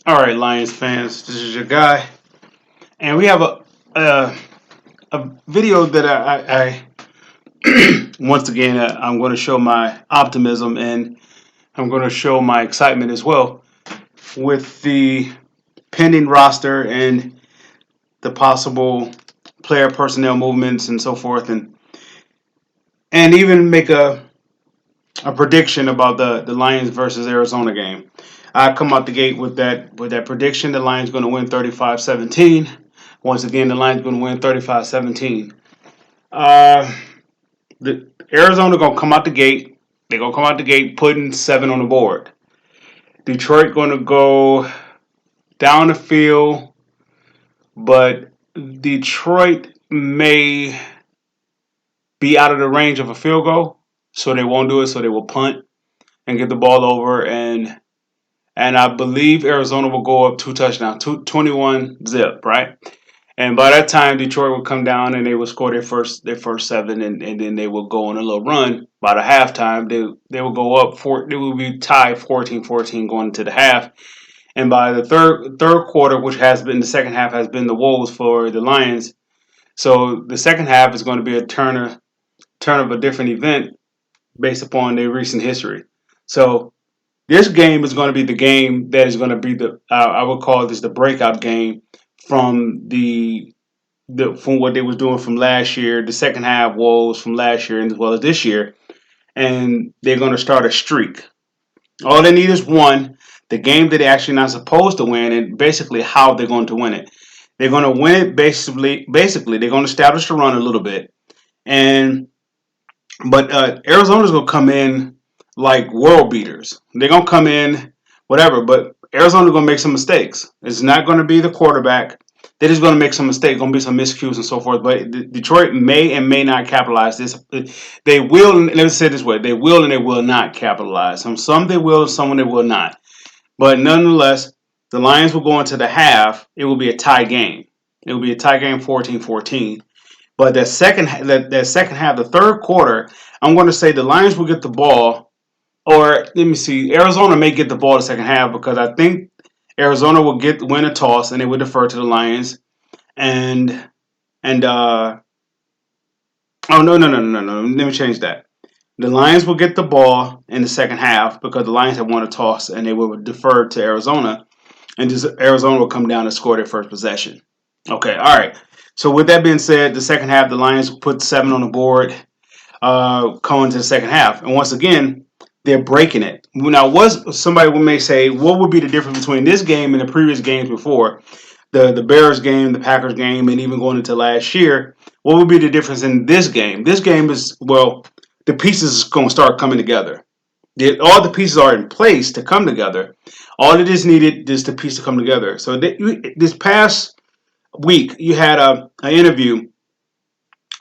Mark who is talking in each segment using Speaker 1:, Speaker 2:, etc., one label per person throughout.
Speaker 1: All right, Lions fans, this is your guy, and we have a, a video that I once again I'm going to show my optimism and I'm going to show my excitement as well with the pending roster and the possible player personnel movements and so forth, and even make a prediction about the Lions versus Arizona game. I come out the gate with that prediction. The Lions going to win 35-17. Once again, the Lions going to win 35-17. Uh, the Arizona going to come out the gate. They're going to come out the gate putting 7 on the board. Detroit going to go down the field, but Detroit may be out of the range of a field goal, so they won't do it. So they will punt and get the ball over, and I believe Arizona will go up 2 touchdowns, 21 zip, right? And by that time, Detroit will come down and they will score their first 7, and then they will go on a little run. By the halftime, they will go up they will be tied 14-14 going into the half. And by the third quarter, which has been the second half, has been the woes for the Lions. So the second half is going to be a turn of a different event based upon their recent history. So this game is going to be the game that is going to be I would call this the breakout game from from what they was doing from last year. The second half woes from last year and as well as this year, and they're going to start a streak. All they need is one. The game that they're actually not supposed to win, and basically how they're going to win it. They're going to win it basically they're going to establish the run a little bit, and but Arizona's going to come in like world beaters. They're going to come in whatever, but Arizona's going to make some mistakes. It's not going to be the quarterback. They're just going to make some mistakes, going to be some miscues and so forth. But Detroit may and may not capitalize this. They will. Let me say it this way: they will and they will not capitalize. Some they will, and some they will not. But nonetheless, the Lions will go into the half. It will be a tie game. It will be a tie game, 14-14. But that second half, the third quarter, I'm going to say the Lions will get the ball, or let me see, Arizona may get the ball the second half because I think Arizona will win a toss and they will defer to the Lions. And and oh no, let me change that. The Lions will get the ball in the second half because the Lions have won a toss and they will defer to Arizona, and just Arizona will come down and score their first possession. Okay, all right. So with that being said, the second half, the Lions put 7 on the board, going to the second half, and once again, they're breaking it. Now, somebody may say, what would be the difference between this game and the previous games before the Bears game, the Packers game, and even going into last year? What would be the difference in this game? This game is the pieces is going to start coming together. All the pieces are in place to come together. All it is needed is the piece to come together. So this past week, you had an interview,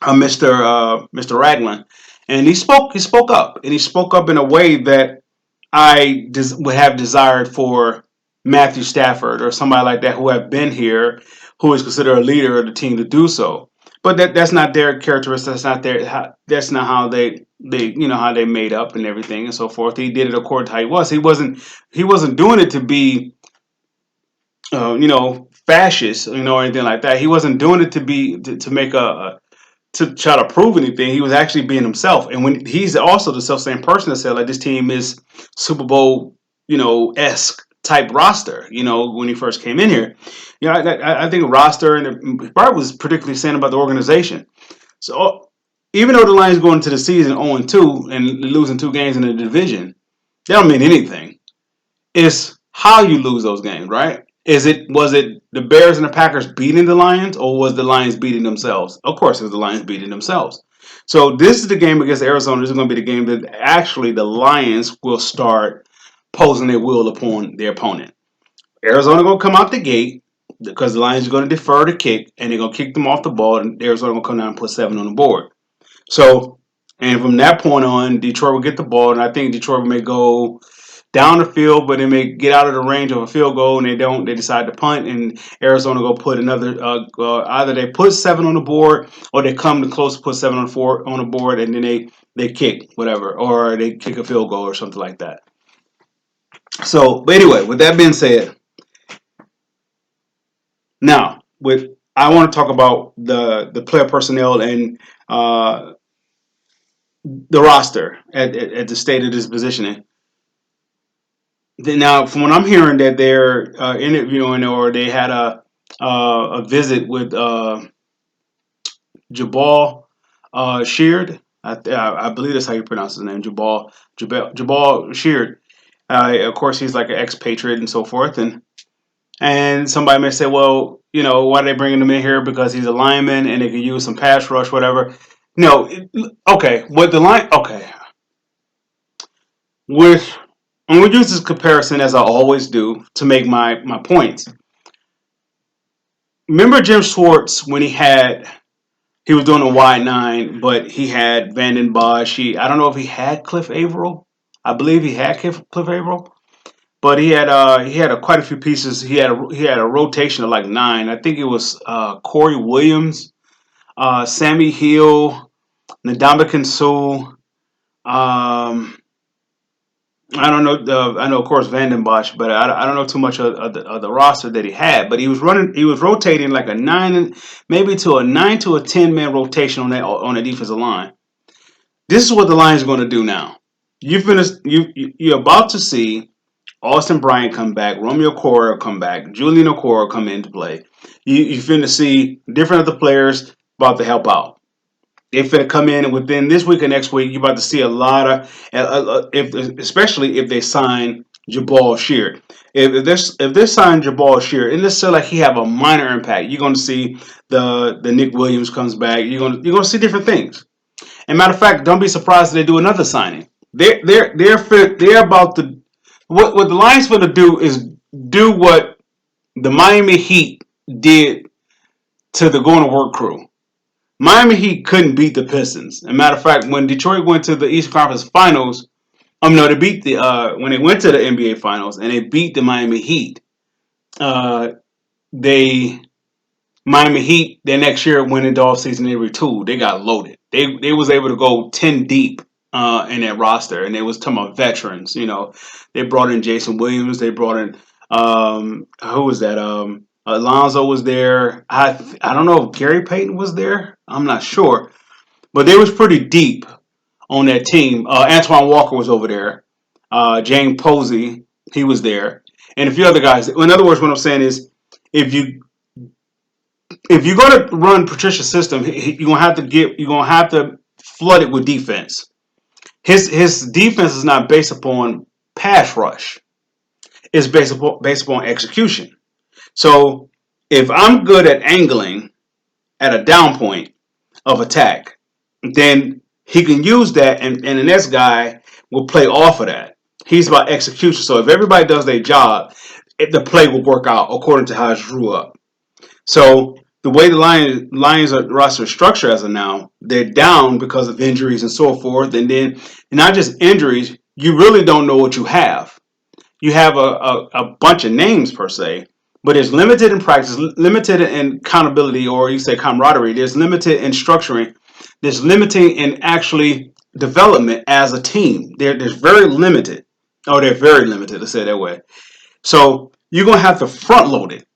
Speaker 1: Mr. Ragland, and he spoke up, and he spoke up in a way that would have desired for Matthew Stafford or somebody like that who have been here, who is considered a leader of the team to do so. But that's not their characteristic. That's not how they how they made up and everything and so forth. He did it according to how he was. He wasn't doing it to be fascist, or anything like that. He wasn't doing it to make to try to prove anything. He was actually being himself. And when he's also the self same person that said like this team is Super Bowl, esque type roster. When he first came in here, I think roster and Bart was particularly saying about the organization. So even though the Lions going into the season 0-2 and losing 2 games in the division, they don't mean anything. It's how you lose those games, right? Was it the Bears and the Packers beating the Lions, or was the Lions beating themselves? Of course, it was the Lions beating themselves. So this is the game against Arizona. This is going to be the game that actually the Lions will start posing their will upon their opponent. Arizona going to come out the gate because the Lions are going to defer the kick and they're going to kick them off the ball, and Arizona going to come down and put 7 on the board. So, and from that point on, Detroit will get the ball, and I think Detroit may go down the field, but they may get out of the range of a field goal, and they don't. They decide to punt, and Arizona go put another. Either they put 7 on the board, or they come to close to put 7 on the board, and then they kick whatever, or they kick a field goal or something like that. So, but anyway, with that being said, Now, with I want to talk about the player personnel and the roster at the state of this positioning. Now, from what I'm hearing, that they're interviewing or they had a visit with Jabal Sheard. I believe that's how you pronounce his name, Jabal Sheard. Of course, he's like an expatriate and so forth, and somebody may say, well, why are they bringing him in here? Because he's a lineman and they can use some pass rush, whatever. No, okay. What the line? Okay, with I'm gonna use this comparison as I always do to make my points. Remember Jim Schwartz when he was doing a wide nine, but he had Vanden Bosch. I don't know if he had Cliff Averill. I believe he had Cliff Averill, but he had quite a few pieces. He had a rotation of like nine. I think it was Corey Williams, Sammy Hill, Ndamukong Suh. I don't know. I know, of course, Vanden Bosch, but I don't know too much of the roster that he had. But he was running. He was rotating like a nine, maybe to a 9 to 10 man rotation on that defensive line. This is what the Lions are going to do now. You finished. You're about to see Austin Bryant come back, Romeo Cora come back, Julian Okora come into play. You finna see different other players about to help out. They finna come in, and within this week or next week, you're about to see a lot of, if especially if they sign Jabal Sheard. If they sign Jabal Sheard, and let's say like he have a minor impact, you're going to see the Nick Williams comes back. You're gonna see different things. And matter of fact, don't be surprised if they do another signing. They're about to what the Lions going to do is do what the Miami Heat did to the going to work crew. Miami Heat couldn't beat the Pistons. As a matter of fact, when Detroit went to the Eastern Conference Finals, no, they beat the when they went to the NBA Finals and they beat the Miami Heat. Uh, they Miami Heat the next year went into off season. They retooled. They got loaded. They was able to go 10 deep in that roster, and they was talking about veterans. They brought in Jason Williams. They brought in who was that? Alonzo was there. I don't know if Gary Payton was there. I'm not sure, but they was pretty deep on that team. Antoine Walker was over there. James Posey, he was there, and a few other guys. In other words, what I'm saying is, if you if you're gonna run Patricia's system, you're gonna have to flood it with defense. His defense is not based upon pass rush. It's based upon execution. So if I'm good at angling at a down point of attack, then he can use that, and the next guy will play off of that. He's about execution. So if everybody does their job, the play will work out according to how it's drew up. So the way the Lions roster structure as of now, they're down because of injuries and so forth. And then not just injuries, you really don't know what you have. You have a bunch of names per se, but it's limited in practice, limited in accountability, or you say camaraderie. There's limited in structuring. There's limiting in actually development as a team. There's very limited. Oh, they're very limited, to say it that way. So you're gonna have to front load it.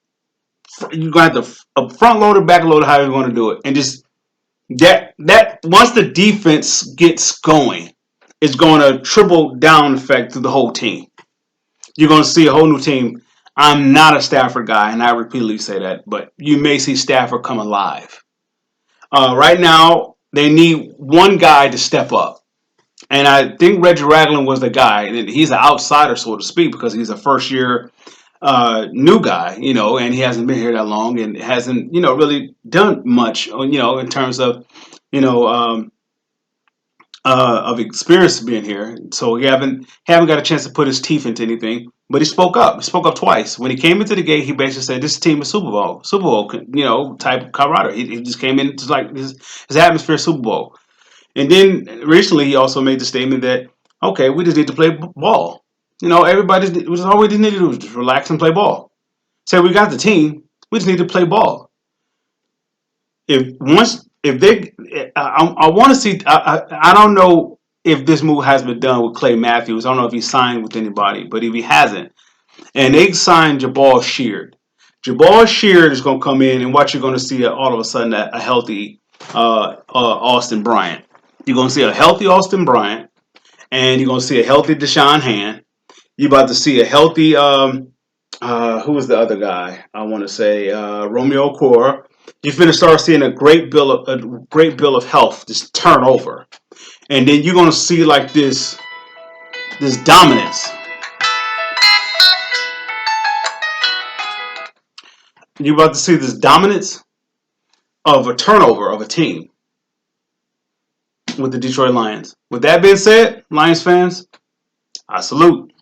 Speaker 1: You're gonna have to front load it, back load it, how you're gonna do it, and just that once the defense gets going, it's gonna triple down effect to the whole team. You're gonna see a whole new team. I'm not a Stafford guy, and I repeatedly say that, but you may see Stafford come alive. Right now, they need one guy to step up, and I think Reggie Ragland was the guy. And he's an outsider, so to speak, because he's a first year new guy, and he hasn't been here that long and hasn't, really done much, in terms of, you know, um, of experience being here. So he haven't got a chance to put his teeth into anything. But he spoke up. He spoke up twice. When he came into the game, he basically said, "This team is Super Bowl, type of camaraderie." He just came in just like his atmosphere, Super Bowl. And then recently, he also made the statement that, okay, we just need to play ball. Everybody, all we just need to do is just relax and play ball. So we got the team. We just need to play ball. If they, I want to see. I don't know if this move has been done with Clay Matthews. I don't know if he signed with anybody, but if he hasn't, and they signed Jabal Sheard, Jabal Sheard is going to come in, and what you're going to see all of a sudden a healthy Austin Bryant. You're going to see a healthy Austin Bryant, and you're going to see a healthy Deshaun Hand. You're about to see a healthy who was the other guy? I want to say Romeo Cora. You're going to start seeing a great bill of health just turn over, and then you're going to see like this dominance. You're about to see this dominance of a turnover of a team with the Detroit Lions. With that being said, Lions fans, I salute.